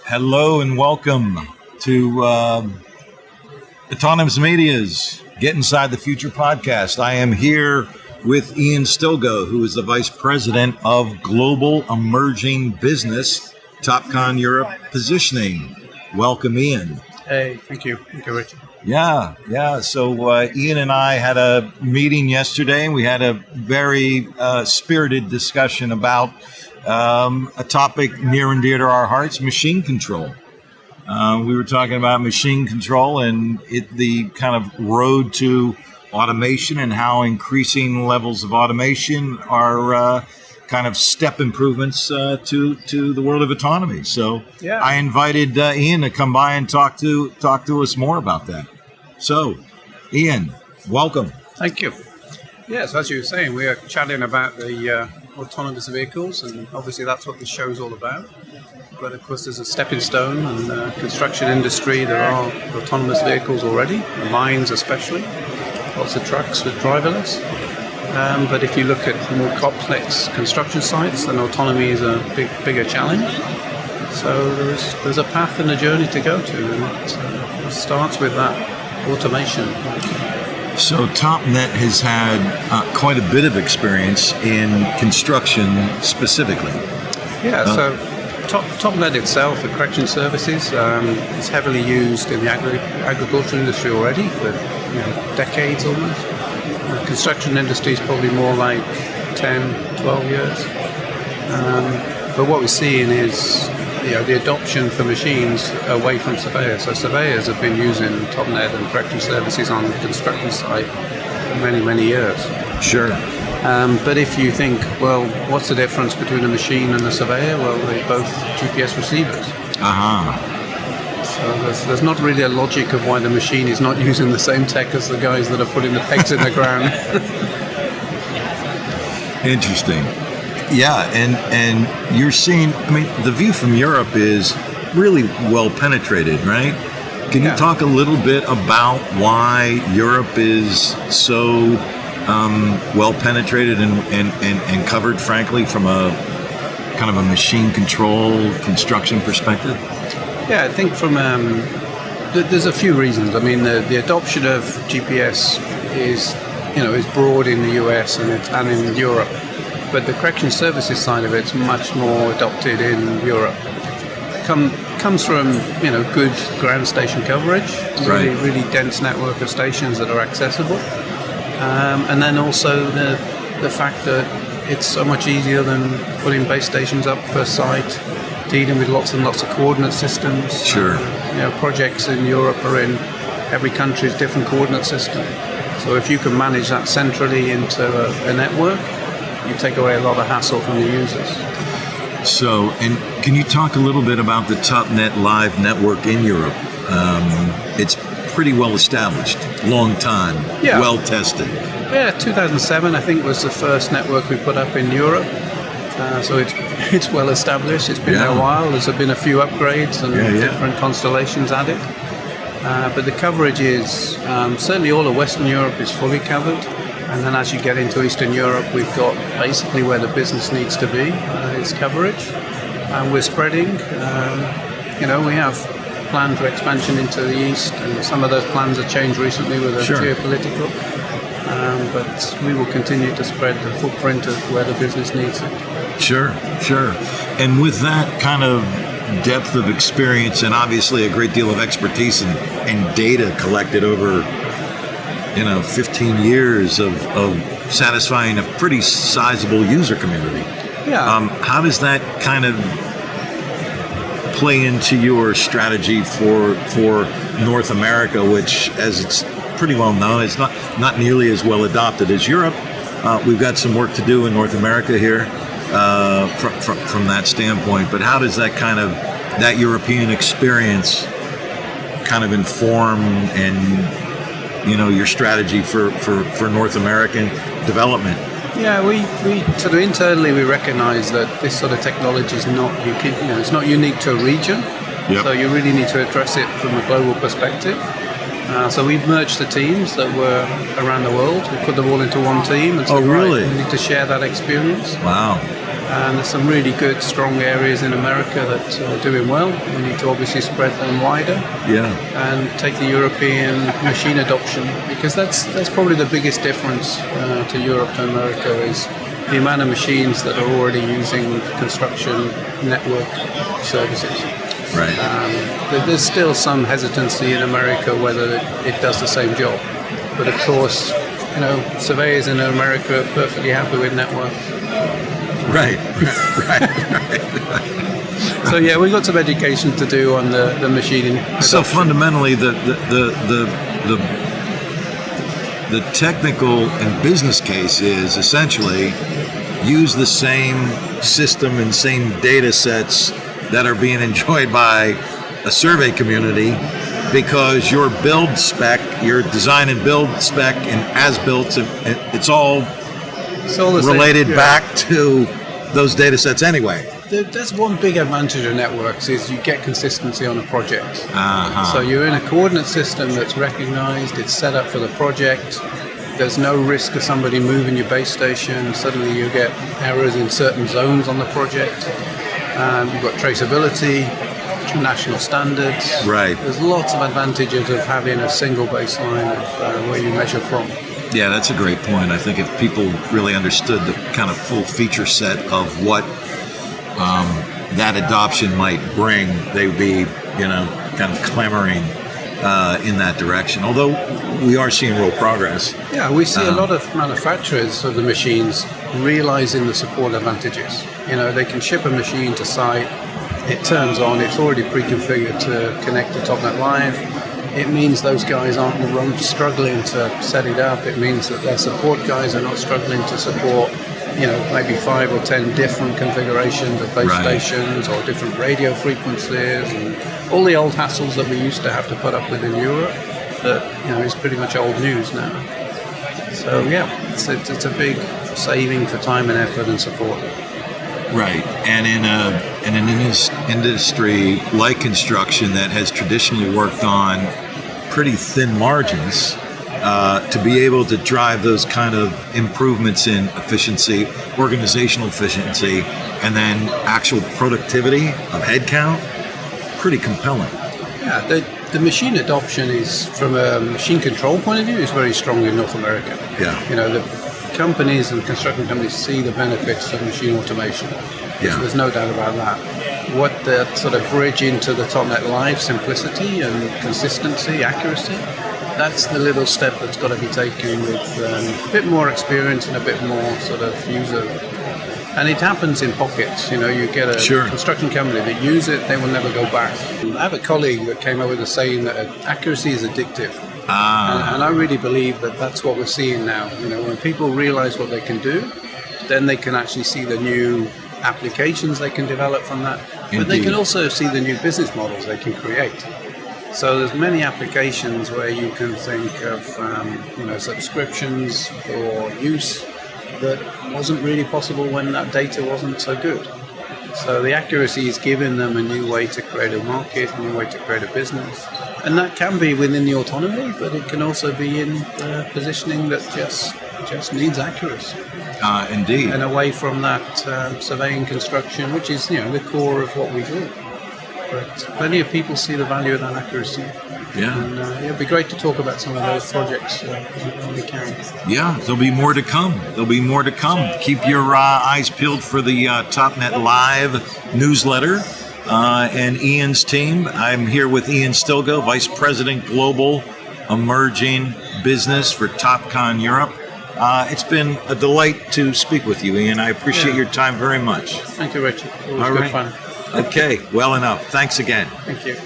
Hello and welcome to Autonomous Media's Get Inside the Future podcast. I am here with Ian Stilgoe, who is the Vice President of Global Emerging Business, TopCon Europe Positioning. Welcome, Ian. Hey, thank you. Thank you, Richard. Yeah. So Ian and I had a meeting yesterday, and we had a very spirited discussion about a topic near and dear to our hearts, machine control. We were talking about machine control and the kind of road to automation and how increasing levels of automation are kind of step improvements to the world of autonomy. So I invited Ian to come by and talk to us more about that. So, Ian, welcome. Thank you. Yes, as you were saying, we are chatting about the autonomous vehicles, and obviously that's what the show's all about. But of course, there's a stepping stone in the construction industry. There are autonomous vehicles already, mines especially, lots of trucks with driverless. But if you look at more complex construction sites, then autonomy is a bigger challenge. So there's a path and a journey to go to, and it starts with that automation. So TopNet has had quite a bit of experience in construction specifically. Yeah, so TopNet itself, the correction services, is heavily used in the agricultural industry already for decades almost. The construction industry is probably more like 10, 12 years. But what we're seeing is the adoption for machines away from surveyors. So surveyors have been using TopNet and correction services on the construction site for many, many years. Sure. But if you think, well, what's the difference between a machine and a surveyor? Well, they're both GPS receivers. So there's not really a logic of why the machine is not using the same tech as the guys that are putting the pegs in the ground. Interesting. Yeah, and you're seeing, the view from Europe is really well penetrated, right? Can you talk a little bit about why Europe is so well penetrated and covered, frankly, from a kind of a machine control construction perspective? Yeah, I think from there's a few reasons. The adoption of GPS is broad in the US and in Europe. But the correction services side of it's much more adopted in Europe. Comes from good ground station coverage, really dense network of stations that are accessible, and then also the fact that it's so much easier than putting base stations up per site, dealing with lots and lots of coordinate systems. Sure. Projects in Europe are in every country's different coordinate system. So if you can manage that centrally into a network, you take away a lot of hassle from the users. So, and can you talk a little bit about the TopNet Live network in Europe? It's pretty well established, long time, well tested. Yeah, 2007 I think was the first network we put up in Europe. So it's well established. It's been there a while. There's been a few upgrades and different constellations added. But the coverage is certainly all of Western Europe is fully covered. And then as you get into Eastern Europe, we've got basically where the business needs to be is coverage. And we're spreading. We have a plan for expansion into the East, and some of those plans have changed recently with the geopolitical. But we will continue to spread the footprint of where the business needs it. Sure. And with that kind of depth of experience and obviously a great deal of expertise and data collected over 15 years of satisfying a pretty sizable user community. Yeah. How does that kind of play into your strategy for North America, which, as it's pretty well known, it's not nearly as well adopted as Europe. We've got some work to do in North America here from that standpoint. But how does that European experience kind of inform and your strategy for North American development? Yeah, we sort of internally we recognise that this sort of technology is not it's not unique to a region. Yep. So you really need to address it from a global perspective. So we've merged the teams that were around the world. We put them all into one team and said, really? We need to share that experience. Wow. And there's some really good, strong areas in America that are doing well. We need to obviously spread them wider. Yeah. And take the European machine adoption, because that's probably the biggest difference to Europe to America is the amount of machines that are already using construction network services. Right. There's still some hesitancy in America whether it does the same job. But of course, surveyors in America are perfectly happy with network. Right. So yeah, we've got some education to do on the machining adoption. So fundamentally, the technical and business case is essentially use the same system and same data sets that are being enjoyed by a survey community, because your build spec, your design and build spec and as-built, it's all related back to those data sets anyway. That's one big advantage of networks is you get consistency on a project. Uh-huh. So you're in a coordinate system that's recognized, it's set up for the project. There's no risk of somebody moving your base station. Suddenly you get errors in certain zones on the project. You've got traceability, national standards. Right. There's lots of advantages of having a single baseline of where you measure from. Yeah, that's a great point. I think if people really understood the kind of full feature set of what that adoption might bring, they would be, kind of clamoring in that direction. Although we are seeing real progress. Yeah, we see a lot of manufacturers of the machines realizing the support advantages. They can ship a machine to site, it turns on, it's already pre-configured to connect to TopNet Live. It means those guys aren't struggling to set it up. It means that their support guys are not struggling to support, maybe 5 or 10 different configurations of base stations or different radio frequencies and all the old hassles that we used to have to put up with in Europe. That is pretty much old news now. So yeah, it's a big saving for time and effort and support. Right, and in an industry like construction that has traditionally worked on pretty thin margins, to be able to drive those kind of improvements in efficiency, organizational efficiency, and then actual productivity of headcount, pretty compelling. Yeah, the machine adoption is, from a machine control point of view, is very strong in North America. Yeah. The companies and construction companies see the benefits of machine automation. Yeah. So there's no doubt about that. What the sort of bridge into the TopNet Live simplicity and consistency, accuracy, that's the little step that's got to be taken with a bit more experience and a bit more sort of user. And it happens in pockets. You get a construction company that use it, they will never go back. I have a colleague that came up with a saying that accuracy is addictive. And I really believe that that's what we're seeing now. When people realize what they can do, then they can actually see the new applications they can develop from that. Indeed. But they can also see the new business models they can create. So there's many applications where you can think of subscriptions for use that wasn't really possible when that data wasn't so good. So the accuracy is giving them a new way to create a market, a new way to create a business. And that can be within the autonomy, but it can also be in positioning that just needs accuracy. Indeed. And away from that surveying construction, which is the core of what we do. But plenty of people see the value of that accuracy. Yeah. And it'd be great to talk about some of those projects when we can. Yeah, there'll be more to come. Keep your eyes peeled for the TopNet Live newsletter and Ian's team. I'm here with Ian Stilgoe, Vice President Global Emerging Business for TopCon Europe. It's been a delight to speak with you, Ian. I appreciate your time very much. Thank you, Richard. It was good fun. Okay, well enough. Thanks again. Thank you.